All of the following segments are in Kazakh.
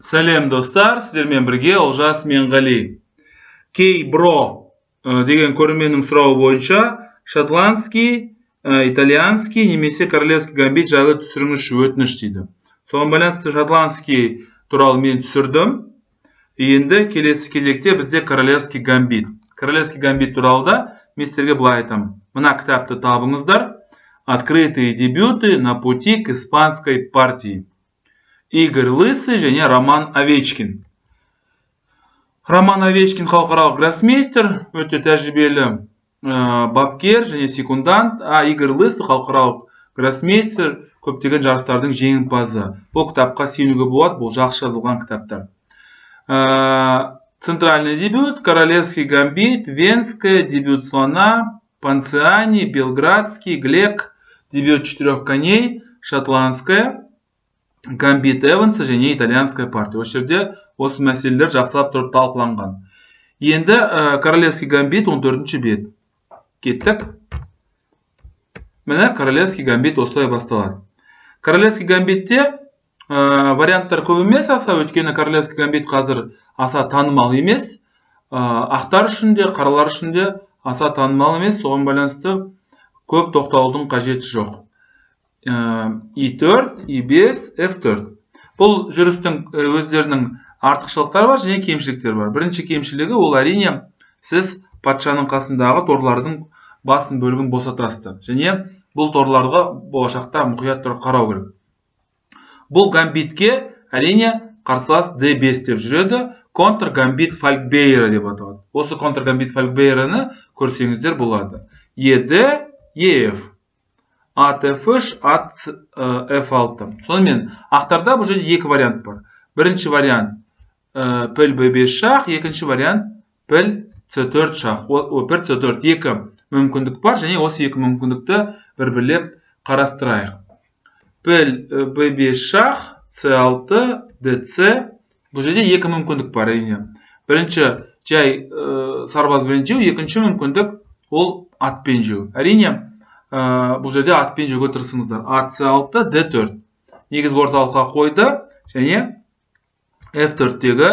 Сәлем достар, сіздермен бірге Олжас Менғали. Кей бро деген көрерменнің сұрауы бойынша шотландский, итальянский немесе королевский гамбит жайлы түсіріңізші өтініш дейді. Соған байланысты шотландский туралы мен түсірдім. Енді келесі кезекте бізде королевский гамбит. Королевский гамбит туралы да мен сіздерге былай айтамын. Мына кітапты табыңыздар. Открытые дебюты на пути к испанской партии. Игорь Лысый және Роман Овечкин. Роман Овечкин халықаралық гроссмейстер, өте тәжірибелі бапкер және секундант. Игорь Лысый халықаралық гроссмейстер, көптеген жарыстардың жеңімпазы. Бұл кітапқа сүйенуге болады, бұл жақсы жазылған кітаптар. Центральный дебют, королевский гамбит, венская, дебют слона, Панциани, белградский, глек, дебют 4 коней, шотландская, гамбит Эванса және итальянская партия. Осы жерде осы мәселелер жақсылап тұрып талқыланған. Енді королевский гамбит 14-ші бет. Кеттік. Міне королевский гамбит осылай басталады. Королевский гамбитте варианттар көп емес, аса өткені королевский гамбит қазір аса танымал емес. Ақтар үшін де, қаралар үшін де аса танымал емес. Соған байланысты көп тоқталудың қажеті жоқ. E4, E5, F4. Бұл жүрістің өздерінің артықшылықтары бар және кемшіліктері бар. Бірінші кемшілігі ол әрине сіз патшаның қасындағы торлардың басын бөлігін босатасыздар. Және бұл торларға болашақта мұқият тұрып қарау керек. Бұл гамбитке әрине қарсылас D5 деп жүреді. Контр гамбит Фалкбейера деп аталады. Осы контр гамбит Фалкбейераны көрсеңіздер болады. ED, EF. Ат F3, ат F6. Сонымен, ақтарда бұл жерде екі вариант бар. Бірінші вариант піл B5 шах, екінші вариант піл C4 шах. Піл C4 екі мүмкіндік бар, және осы екі мүмкіндікті бір-бірлеп қарастырайық. Піл B5 шах, C6, DC. Бұл жерде екі мүмкіндік бар, әрине. Бірінші жай сарбазбен жеу, екінші мүмкіндік ол атпен жеу. Әрине, бұл жерде атпен жеуге тырысыңыздар. Ат C6, D4. Негізгі орталыққа қойды, және F4-тегі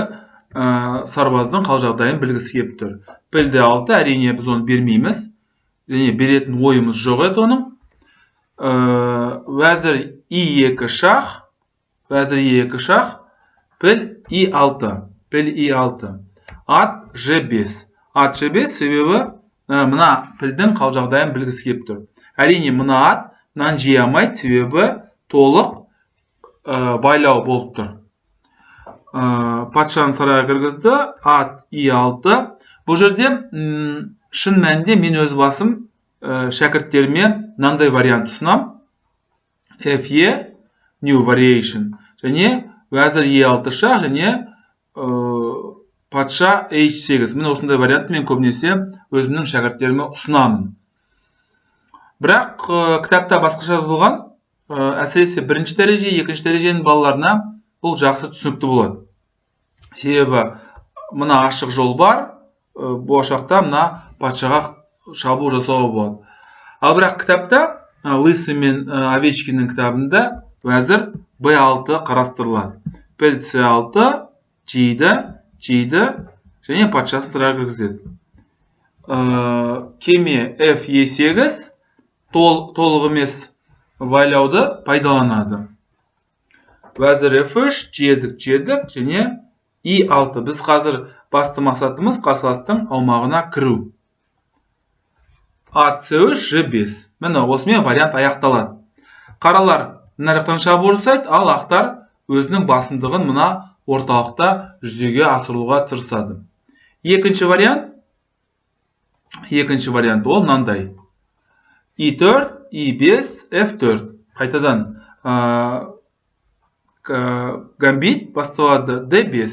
сарбаздың қал жағдайын білгісі келіп тұр. Піл D6, әрине біз оны бермейміз. Және беретін ойымыз жоқ еді оның. Вәзір E2 шах, піл E6. Піл E6. Ат G5. Ат G5 себебі мына пілдің қал жағдайын білгісі келіп тұр. Әрине мына ат мынаны жей алмайды, себебі толық байлау болып тұр. Патшаны сарайға кіргізді, ат E6. Бұл жерде шын мәнінде мен өз басым шәкірттеріме мынандай вариант ұсынам. FE, new variation. Және вәзір E6 шах, және патша H8. Мен осындай вариантты мен көбінесе өзімнің шәкірттеріме ұсынамын. Бірақ кітапта басқаша жазылған, әсіресе бірінші дәреже, екінші дәреженің балаларына бұл жақсы түсінікті болады. Себебі мына ашық жол бар, болашақта мына патшаға шабуыл жасауға болады. Ал бірақ кітапта Лысый мен Овечкиннің кітабында вәзір B6 қарастырылады. Піл C6 жейді, және патшасын сырға кіргізеді. Кеме F8 толық емес байлауды пайдаланады. Вәзір F3 жедік, және E6. Біз қазір басты мақсатымыз қарсыластың аумағына кіру. Ат C3, G5. Міне осымен вариант аяқталады. Қаралар мына жақтан шабуыл жасайды, ал ақтар өзінің басымдығын мына орталықта жүзеге асыруға тырысады. Екінші вариант ол мынандай. E4, E5, F4. Қайтадан гамбит басталады D5.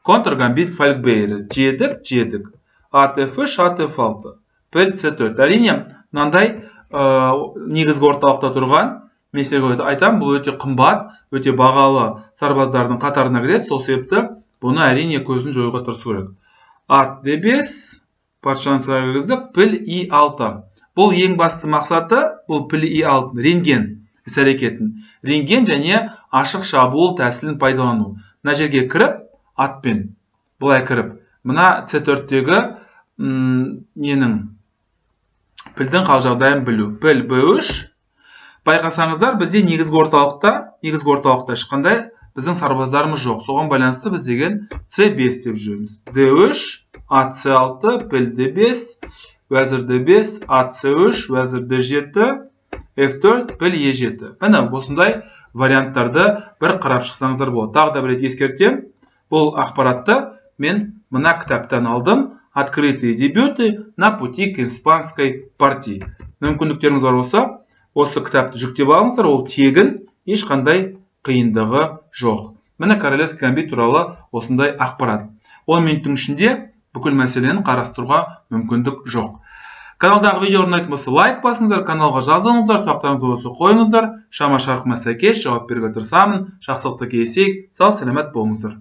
Контр гамбит Фалкбейер. Жедік. Ат F3, ат F6. Піл C4. Әрине, мынандай негізгі орталықта тұрған, мен сіздерге айтам, бұл өте қымбат, өте бағалы сарбаздардың қатарына кіреді. Сол себепті бұны әрине көзін жоюға тырысу керек. Ат D5, патшаны сырға кіргіздік, піл E6. Бұл ең басты мақсаты, бұл піл E6, рентген іс-әрекетін. Рентген және ашық шабуыл тәсілін пайдалану. мына жерге кіріп, атпен бұлай кіріп, мына C4-тегі ненің пілдің қал жағдайын білу. Піл B3. Байқасаңыздар, бізде негізгі орталықта ешқандай біздің сарбаздарымыз жоқ. Соған байланысты біз деген C5 деп жүреміз. D3, ат C6, піл D5, уәзір D5, ат C3, уәзір D7, F4, піл E7. Міне осындай варианттарды бір қарап шықсаңыздар болады. Тағы да бір рет ескертем, бұл ақпаратты мен мына кітаптан алдым. Открытые дебюты на пути к испанской партии. Мүмкіндіктеріңіз бар болса, осы кітапты жүктеп алыңыздар, ол тегін, ешқандай қиындығы жоқ. Міне королевский гамбит туралы осындай ақпарат. 10 минуттың ішінде бүкіл мәселені қарастыруға мүмкіндік жоқ. Каналдағы видео ұнайтын болса лайк басыңыздар, каналға жазылыңыздар, сұрақтарыңыз болса қойыңыздар. Шама шарқыма сәйкес жауап беруге тырысамын. Жақсылықта кездесейік. Сау саламат болыңыздар.